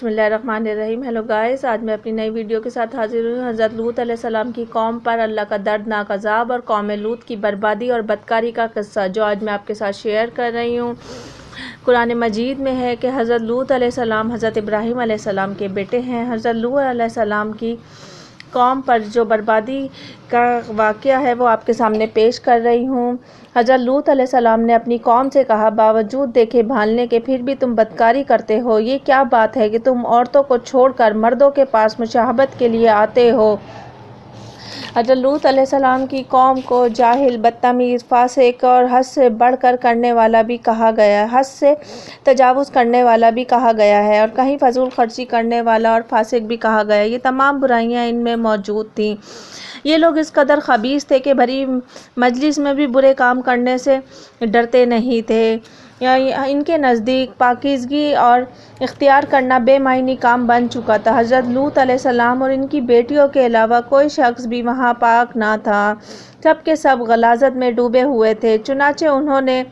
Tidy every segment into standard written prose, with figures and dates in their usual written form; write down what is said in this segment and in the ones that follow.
بسم اللہ الرحمن الرحیم۔ ہیلو گائز، آج میں اپنی نئی ویڈیو کے ساتھ حاضر ہوں۔ حضرت لوط علیہ السلام کی قوم پر اللہ کا دردناک عذاب اور قوم لوط کی بربادی اور بدکاری کا قصہ، جو آج میں آپ کے ساتھ شیئر کر رہی ہوں۔ قرآن مجید میں ہے کہ حضرت لوط علیہ السلام حضرت ابراہیم علیہ السلام کے بیٹے ہیں۔ حضرت لوط علیہ السلام کی قوم پر جو بربادی کا واقعہ ہے وہ آپ کے سامنے پیش کر رہی ہوں۔ حضرت لوط علیہ السلام نے اپنی قوم سے کہا، باوجود دیکھے بھالنے کے پھر بھی تم بدکاری کرتے ہو۔ یہ کیا بات ہے کہ تم عورتوں کو چھوڑ کر مردوں کے پاس مشابہت کے لیے آتے ہو؟ حضرت لوط علیہ السلام کی قوم کو جاہل، بدتمیز، فاسق اور حد سے بڑھ کر کرنے والا بھی کہا گیا ہے، حد سے تجاوز کرنے والا بھی کہا گیا ہے، اور کہیں فضول خرچی کرنے والا اور فاسق بھی کہا گیا ہے۔ یہ تمام برائیاں ان میں موجود تھیں۔ یہ لوگ اس قدر خبیث تھے کہ بھری مجلس میں بھی برے کام کرنے سے ڈرتے نہیں تھے۔ ان کے نزدیک پاکیزگی اور اختیار کرنا بے معنی کام بن چکا تھا۔ حضرت لوط علیہ السلام اور ان کی بیٹیوں کے علاوہ کوئی شخص بھی وہاں پاک نہ تھا، سب کے سب غلاظت میں ڈوبے ہوئے تھے۔ چنانچہ انہوں نے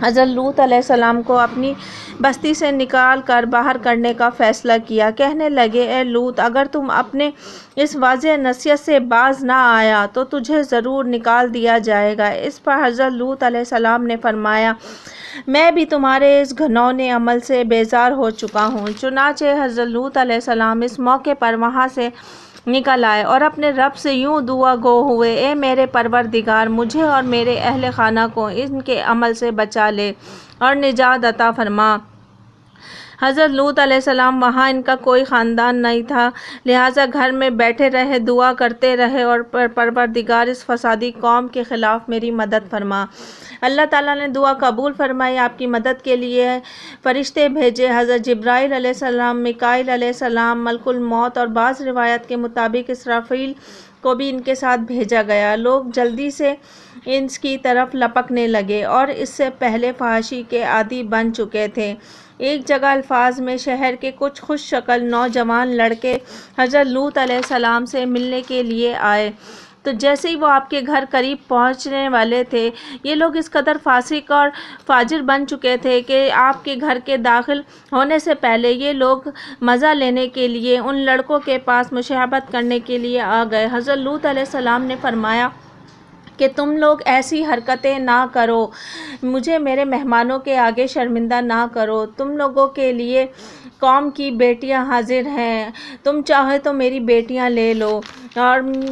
حضرت لوط علیہ السلام کو اپنی بستی سے نکال کر باہر کرنے کا فیصلہ کیا۔ کہنے لگے، اے لوط، اگر تم اپنے اس واضح نصیحت سے باز نہ آیا تو تجھے ضرور نکال دیا جائے گا۔ اس پر حضرت لوط علیہ السلام نے فرمایا، میں بھی تمہارے اس گھنونے عمل سے بیزار ہو چکا ہوں۔ چنانچہ حضرت لوط علیہ السلام اس موقع پر وہاں سے نکل آئے اور اپنے رب سے یوں دعا گو ہوئے، اے میرے پروردگار، مجھے اور میرے اہل خانہ کو ان کے عمل سے بچا لے اور نجات عطا فرما۔ حضرت لوط علیہ السلام وہاں ان کا کوئی خاندان نہیں تھا، لہٰذا گھر میں بیٹھے رہے، دعا کرتے رہے اور پروردگار اس فسادی قوم کے خلاف میری مدد فرما۔ اللہ تعالیٰ نے دعا قبول فرمائی، آپ کی مدد کے لیے فرشتے بھیجے۔ حضرت جبرائیل علیہ السلام، میکائیل علیہ السلام، ملک الموت اور بعض روایات کے مطابق اسرافیل کو بھی ان کے ساتھ بھیجا گیا۔ لوگ جلدی سے اس کی طرف لپکنے لگے اور اس سے پہلے فحاشی کے عادی بن چکے تھے۔ ایک جگہ الفاظ میں شہر کے کچھ خوش شکل نوجوان لڑکے حضرت لوط علیہ السلام سے ملنے کے لیے آئے، تو جیسے ہی وہ آپ کے گھر قریب پہنچنے والے تھے، یہ لوگ اس قدر فاسق اور فاجر بن چکے تھے کہ آپ کے گھر کے داخل ہونے سے پہلے یہ لوگ مزہ لینے کے لیے ان لڑکوں کے پاس مشابہت کرنے کے لیے آ گئے۔ حضرت لوط علیہ السلام نے فرمایا کہ تم لوگ ایسی حرکتیں نہ کرو، مجھے میرے مہمانوں کے آگے شرمندہ نہ کرو۔ تم لوگوں کے لیے قوم کی بیٹیاں حاضر ہیں، تم چاہے تو میری بیٹیاں لے لو،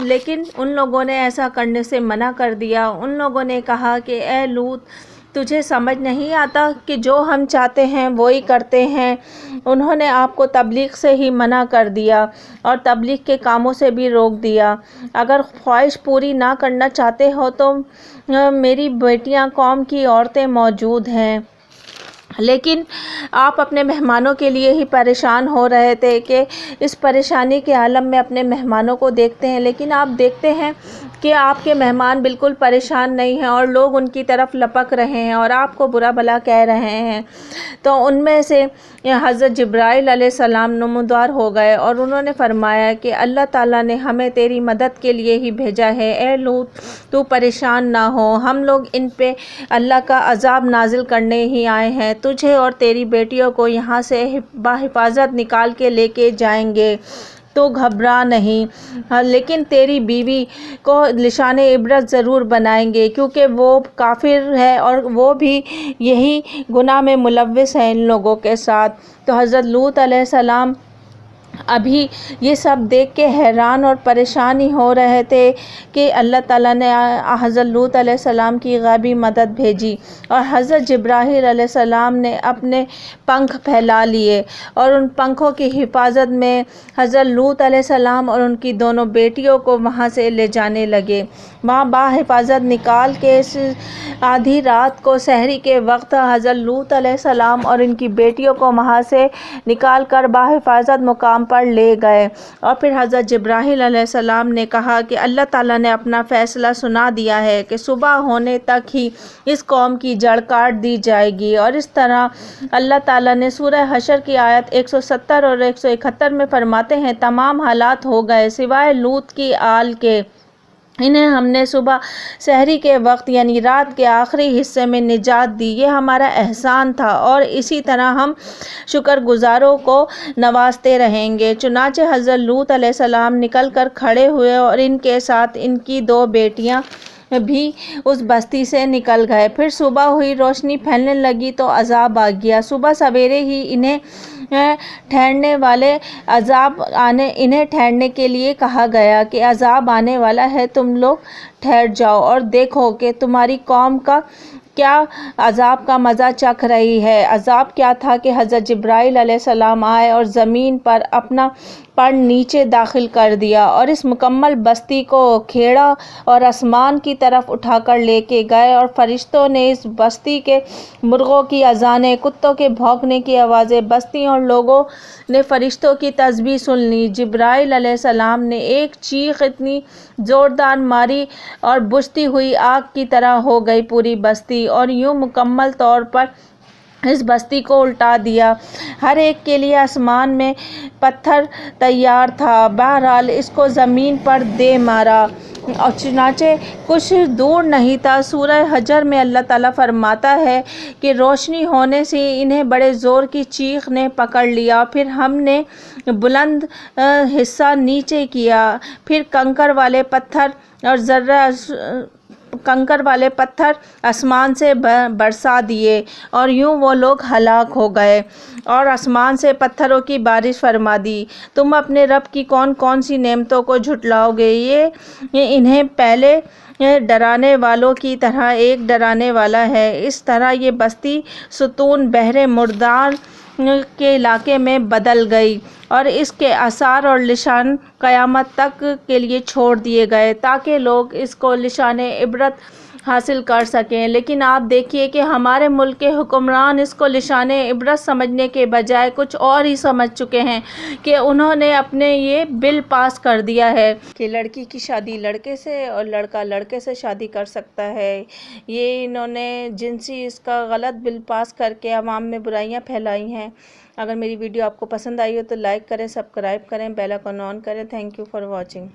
لیکن ان لوگوں نے ایسا کرنے سے منع کر دیا۔ ان لوگوں نے کہا کہ اے لوط، تجھے سمجھ نہیں آتا کہ جو ہم چاہتے ہیں وہی کرتے ہیں۔ انہوں نے آپ کو تبلیغ سے ہی منع کر دیا اور تبلیغ کے کاموں سے بھی روک دیا۔ اگر خواہش پوری نہ کرنا چاہتے ہو تو میری بیٹیاں قوم کی عورتیں موجود ہیں۔ لیکن آپ اپنے مہمانوں کے لیے ہی پریشان ہو رہے تھے کہ اس پریشانی کے عالم میں اپنے مہمانوں کو دیکھتے ہیں، لیکن آپ دیکھتے ہیں کہ آپ کے مہمان بالکل پریشان نہیں ہیں اور لوگ ان کی طرف لپک رہے ہیں اور آپ کو برا بھلا کہہ رہے ہیں۔ تو ان میں سے حضرت جبرائیل علیہ السلام نمودار ہو گئے اور انہوں نے فرمایا کہ اللہ تعالیٰ نے ہمیں تیری مدد کے لیے ہی بھیجا ہے۔ اے لوط، تو پریشان نہ ہو، ہم لوگ ان پہ اللہ کا عذاب نازل کرنے ہی آئے ہیں، تجھے اور تیری بیٹیوں کو یہاں سے بحفاظت نکال کے لے کے جائیں گے، تو گھبرا نہیں، لیکن تیری بیوی کو نشان عبرت ضرور بنائیں گے، کیونکہ وہ کافر ہے اور وہ بھی یہی گناہ میں ملوث ہے ان لوگوں کے ساتھ۔ تو حضرت لوط علیہ السلام ابھی یہ سب دیکھ کے حیران اور پریشان ہی ہو رہے تھے کہ اللہ تعالیٰ نے حضرت لوط علیہ السلام کی غیبی مدد بھیجی اور حضرت جبرائیل علیہ السلام نے اپنے پنکھ پھیلا لیے اور ان پنکھوں کی حفاظت میں حضرت لوط علیہ السلام اور ان کی دونوں بیٹیوں کو وہاں سے لے جانے لگے۔ وہاں بحفاظت نکال کے اس آدھی رات کو سحری کے وقت حضرت لوط علیہ السلام اور ان کی بیٹیوں کو وہاں سے نکال کر بحفاظت مقام پر لے گئے، اور پھر حضرت جبرائیل علیہ السلام نے کہا کہ اللہ تعالیٰ نے اپنا فیصلہ سنا دیا ہے کہ صبح ہونے تک ہی اس قوم کی جڑ کاٹ دی جائے گی، اور اس طرح اللہ تعالیٰ نے سورہ حشر کی آیت 170 اور 171 میں فرماتے ہیں، تمام ہلاک ہو گئے سوائے لوط کی آل کے، انہیں ہم نے صبح سحری کے وقت یعنی رات کے آخری حصے میں نجات دی، یہ ہمارا احسان تھا اور اسی طرح ہم شکر گزاروں کو نوازتے رہیں گے۔ چنانچہ حضرت لوط علیہ السلام نکل کر کھڑے ہوئے اور ان کے ساتھ ان کی 2 بیٹیاں بھی اس بستی سے نکل گئے۔ پھر صبح ہوئی، روشنی پھیلنے لگی تو عذاب آ گیا۔ صبح سویرے ہی انہیں ٹھہرنے کے لیے کہا گیا کہ عذاب آنے والا ہے، تم لوگ ٹھہر جاؤ اور دیکھو کہ تمہاری قوم کا کیا عذاب کا مزہ چکھ رہی ہے۔ عذاب کیا تھا کہ حضرت جبرائیل علیہ السلام آئے اور زمین پر اپنا پر نیچے داخل کر دیا اور اس مکمل بستی کو کھیڑا اور آسمان کی طرف اٹھا کر لے کے گئے، اور فرشتوں نے اس بستی کے مرغوں کی اذانیں، کتوں کے بھونکنے کی آوازیں، بستی اور لوگوں نے فرشتوں کی تسبیح سن لی۔ جبرائیل علیہ السلام نے ایک چیخ اتنی زوردار ماری اور بجھتی ہوئی آگ کی طرح ہو گئی پوری بستی، اور یوں مکمل طور پر اس بستی کو الٹا دیا۔ ہر ایک کے لیے آسمان میں پتھر تیار تھا، بہرحال اس کو زمین پر دے مارا۔ اور چنانچہ کچھ دور نہیں تھا، سورہ حجر میں اللہ تعالیٰ فرماتا ہے کہ روشنی ہونے سے انہیں بڑے زور کی چیخ نے پکڑ لیا، پھر ہم نے بلند حصہ نیچے کیا، پھر کنکر والے پتھر آسمان سے برسا دیے، اور یوں وہ لوگ ہلاک ہو گئے، اور آسمان سے پتھروں کی بارش فرما دی۔ تم اپنے رب کی کون کون سی نعمتوں کو جھٹلاؤ گے؟ یہ انہیں پہلے ڈرانے والوں کی طرح ایک ڈرانے والا ہے۔ اس طرح یہ بستی ستون بحر مردار کے علاقے میں بدل گئی، اور اس کے آثار اور نشان قیامت تک کے لیے چھوڑ دیے گئے تاکہ لوگ اس کو نشان عبرت حاصل کر سکیں۔ لیکن آپ دیکھیے کہ ہمارے ملک کے حکمران اس کو نشان عبرت سمجھنے کے بجائے کچھ اور ہی سمجھ چکے ہیں کہ انہوں نے اپنے یہ بل پاس کر دیا ہے کہ لڑکی کی شادی لڑکے سے اور لڑکا لڑکے سے شادی کر سکتا ہے۔ یہ انہوں نے جنسی اس کا غلط بل پاس کر کے عوام میں برائیاں پھیلائی ہیں۔ اگر میری ویڈیو آپ کو پسند آئی ہو تو لائک کریں، سبسکرائب کریں، بیل آئیکن آن کریں۔ Thank you for watching.